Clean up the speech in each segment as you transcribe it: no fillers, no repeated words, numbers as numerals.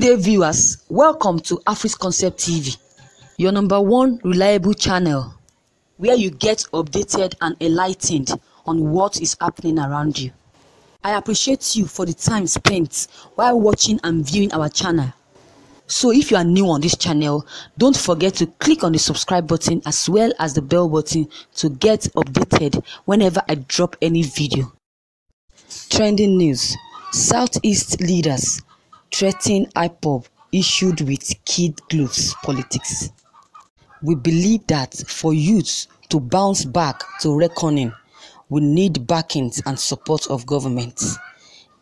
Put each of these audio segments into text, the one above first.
Good day, viewers. Welcome to Afri's Concept TV, your number one reliable channel where you get updated and enlightened on what is happening around you. I appreciate you for the time spent while watching and viewing our channel. So if you are new on this channel, don't forget to click on the subscribe button as well as the bell button to get updated whenever I drop any video. Trending news: Southeast leaders threaten Ipob issued with kid gloves politics. We believe that for youth to bounce back to reckoning, we need backings and support of government.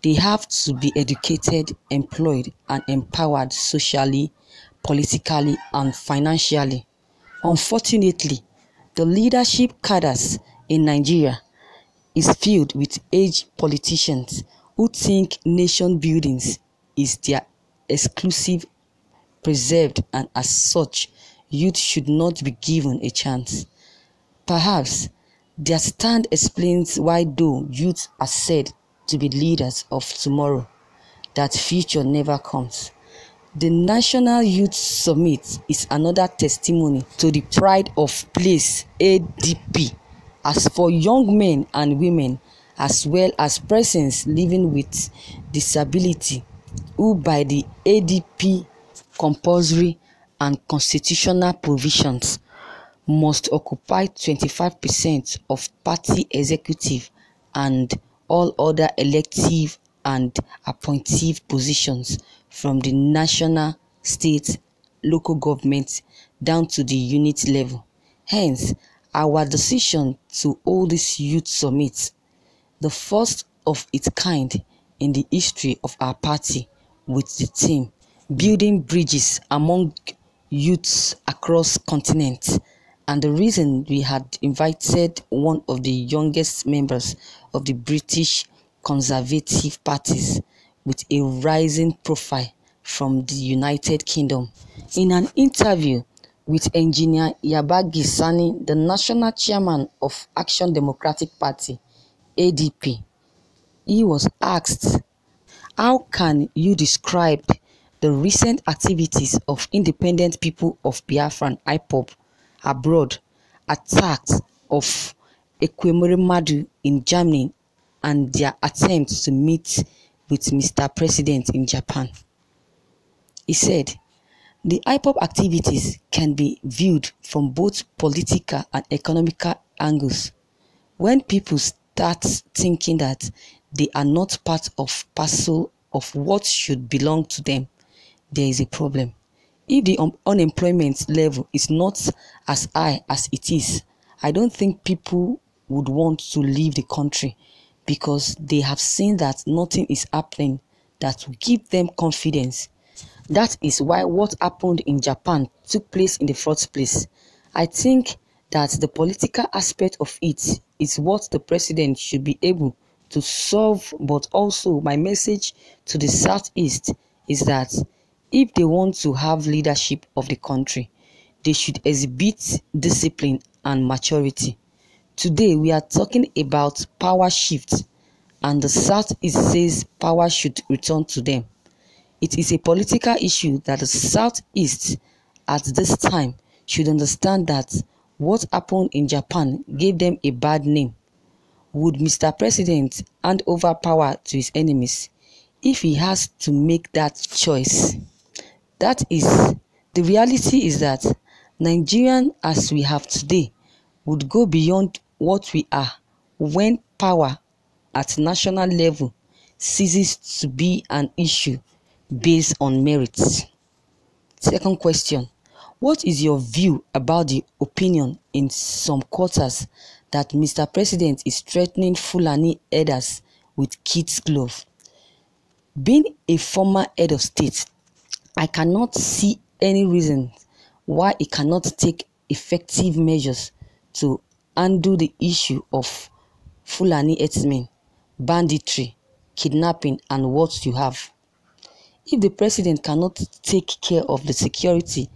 They have to be educated, employed, and empowered socially, politically, and financially. Unfortunately, the leadership cadres in Nigeria is filled with aged politicians who think nation building is their exclusive preserved, and as such, youth should not be given a chance. Perhaps their stand explains why, though youth are said to be leaders of tomorrow, that future never comes. The National Youth Summit is another testimony to the pride of place ADP as for young men and women, as well as persons living with disability, who by the ADP compulsory and constitutional provisions must occupy 25% of party executive and all other elective and appointive positions from the national, state, local government down to the unit level. Hence, our decision to hold this youth summit, the first of its kind in the history of our party, with the theme building bridges among youths across continents. And the reason we had invited one of the youngest members of the British Conservative parties with a rising profile from the United Kingdom. In an interview with engineer Yabagi Sani, the national chairman of Action Democratic Party, ADP, he was asked, how can you describe the recent activities of independent people of Biafran Ipob abroad, attacks of Ekwemurimadu in Germany, and their attempts to meet with Mr. President in Japan? He said, the Ipob activities can be viewed from both political and economical angles. When people start thinking that they are not part of parcel of what should belong to them, there is a problem. If the unemployment level is not as high as it is, I don't think people would want to leave the country, because they have seen that nothing is happening that will give them confidence. That is why what happened in Japan took place in the first place. I think that the political aspect of it is what the president should be able to solve, but also my message to the Southeast is that if they want to have leadership of the country, they should exhibit discipline and maturity. Today we are talking about power shift, and the Southeast says power should return to them. It is a political issue that the Southeast at this time should understand that what happened in Japan gave them a bad name. Would Mr. President hand over power to his enemies if he has to make that choice? That is, the reality is that Nigerian as we have today would go beyond what we are when power at national level ceases to be an issue based on merits. Second question: what is your view about the opinion in some quarters that Mr. President is threatening Fulani herders with kids' gloves? Being a former head of state, I cannot see any reason why he cannot take effective measures to undo the issue of Fulani herdsmen, banditry, kidnapping, and what you have. If the president cannot take care of the security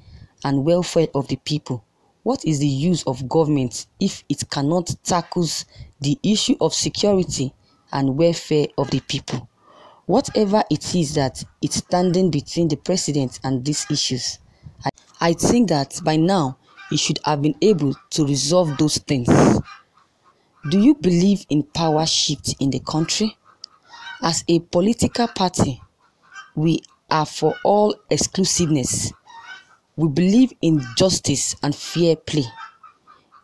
and welfare of the people, what is the use of government if it cannot tackle the issue of security and welfare of the people? Whatever it is that it's standing between the president and these issues, I think that by now he should have been able to resolve those things. Do you believe in power shift in the country? As a political party, we are for all exclusiveness. We believe in justice and fair play.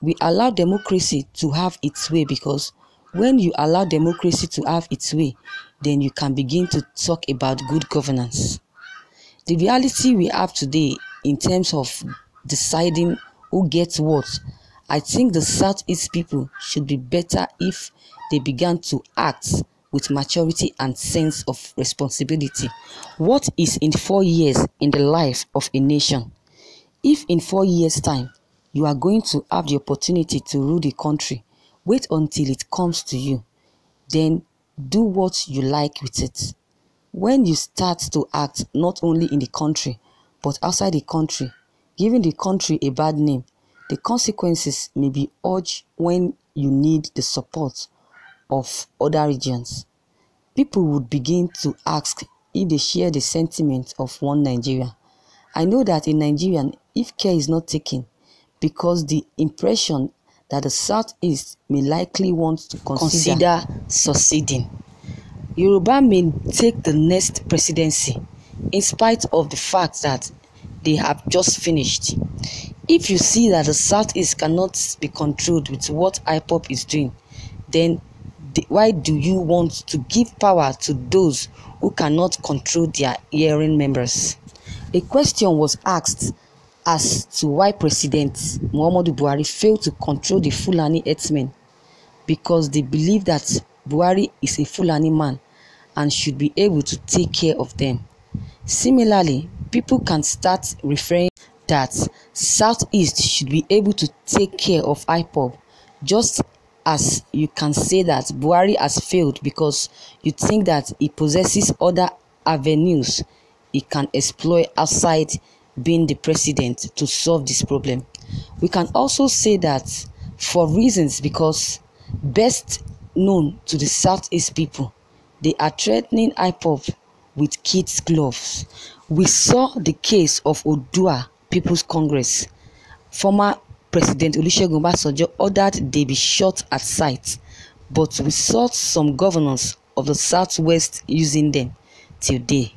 We allow democracy to have its way, because when you allow democracy to have its way, then you can begin to talk about good governance. The reality we have today in terms of deciding who gets what, I think the Southeast people should be better if they began to act with maturity and sense of responsibility. What is in 4 years in the life of a nation? If in 4 years' time you are going to have the opportunity to rule the country, wait until it comes to you. Then do what you like with it. When you start to act not only in the country but outside the country, giving the country a bad name, the consequences may be huge when you need the support of other regions. People would begin to ask if they share the sentiment of one Nigeria. I know that in Nigeria, if care is not taken, because the impression that the Southeast may likely want to consider succeeding, Yoruba may take the next presidency in spite of the fact that they have just finished. If you see that the Southeast cannot be controlled with what Ipob is doing, then why do you want to give power to those who cannot control their hearing members? A question was asked as to why President Muhammadu Buhari failed to control the Fulani herdsmen, because they believe that Buhari is a Fulani man and should be able to take care of them. Similarly, people can start referring that Southeast should be able to take care of Ipob, just as you can say that Buhari has failed because you think that he possesses other avenues he can exploit outside being the president to solve this problem. We can also say that for reasons because best known to the Southeast people, they are threatening Ipob with kids' gloves. We saw the case of Odua People's Congress. Former President Olusegun Obasanjo ordered they be shot at sight, but we saw some governors of the Southwest using them till day.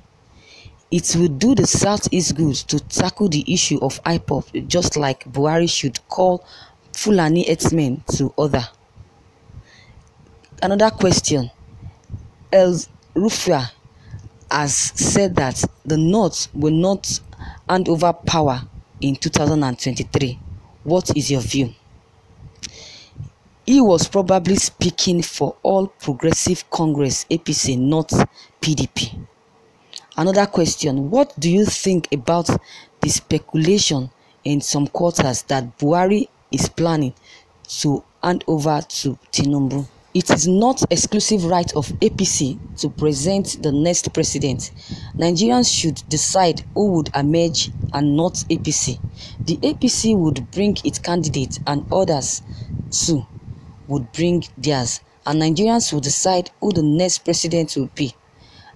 It will do the Southeast good to tackle the issue of Ipob, just like Buhari should call Fulani herdsmen to order. Another question. El Rufai has said that the North will not hand over power in 2023. What is your view? He was probably speaking for All Progressive Congress APC, not PDP. Another question. What do you think about the speculation in some quarters that Buhari is planning to hand over to Tinubu? It is not exclusive right of APC to present the next president. Nigerians should decide who would emerge and not APC. The APC would bring its candidate and others too would bring theirs, and Nigerians will decide who the next president will be.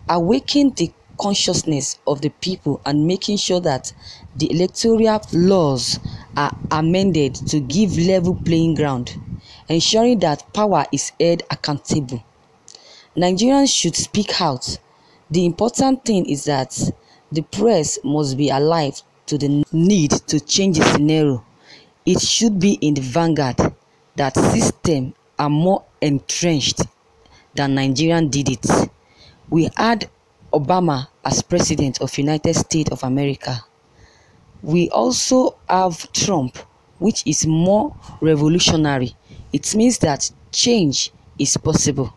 Awaken the consciousness of the people and making sure that the electoral laws are amended to give level playing ground, ensuring that power is held accountable. Nigerians should speak out. The important thing is that the press must be alive to the need to change the scenario. It should be in the vanguard that systems are more entrenched than Nigerian did it. We had Obama as president of United States of America. We also have Trump, which is more revolutionary. It means that change is possible.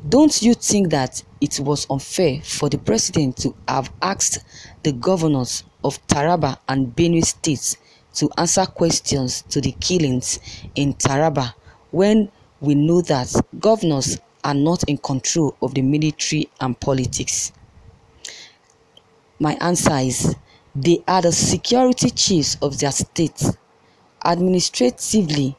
Don't you think that it was unfair for the president to have asked the governors of Taraba and Benue states to answer questions to the killings in Taraba when we know that governors are not in control of the military and politics? My answer is they are the security chiefs of their states. Administratively,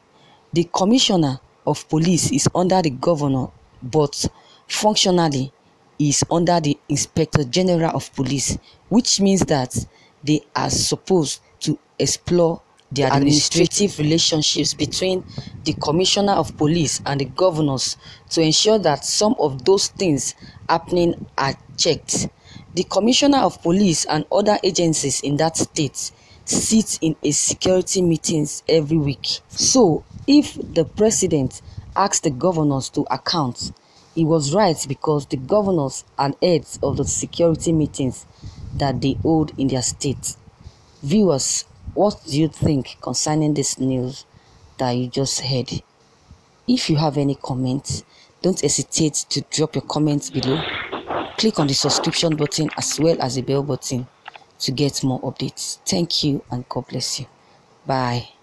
the commissioner of police is under the governor, but functionally, is under the Inspector General of Police, which means that they are supposed to explore the administrative relationships between the Commissioner of Police and the governors to ensure that some of those things happening are checked. The Commissioner of Police and other agencies in that state sit in a security meetings every week. So if the president asked the governors to account, it was right because the governors and heads of the security meetings that they hold in their state. Viewers, what do you think concerning this news that you just heard? If you have any comments, don't hesitate to drop your comments below. Click on the subscription button as well as the bell button to get more updates. Thank you and God bless you. Bye.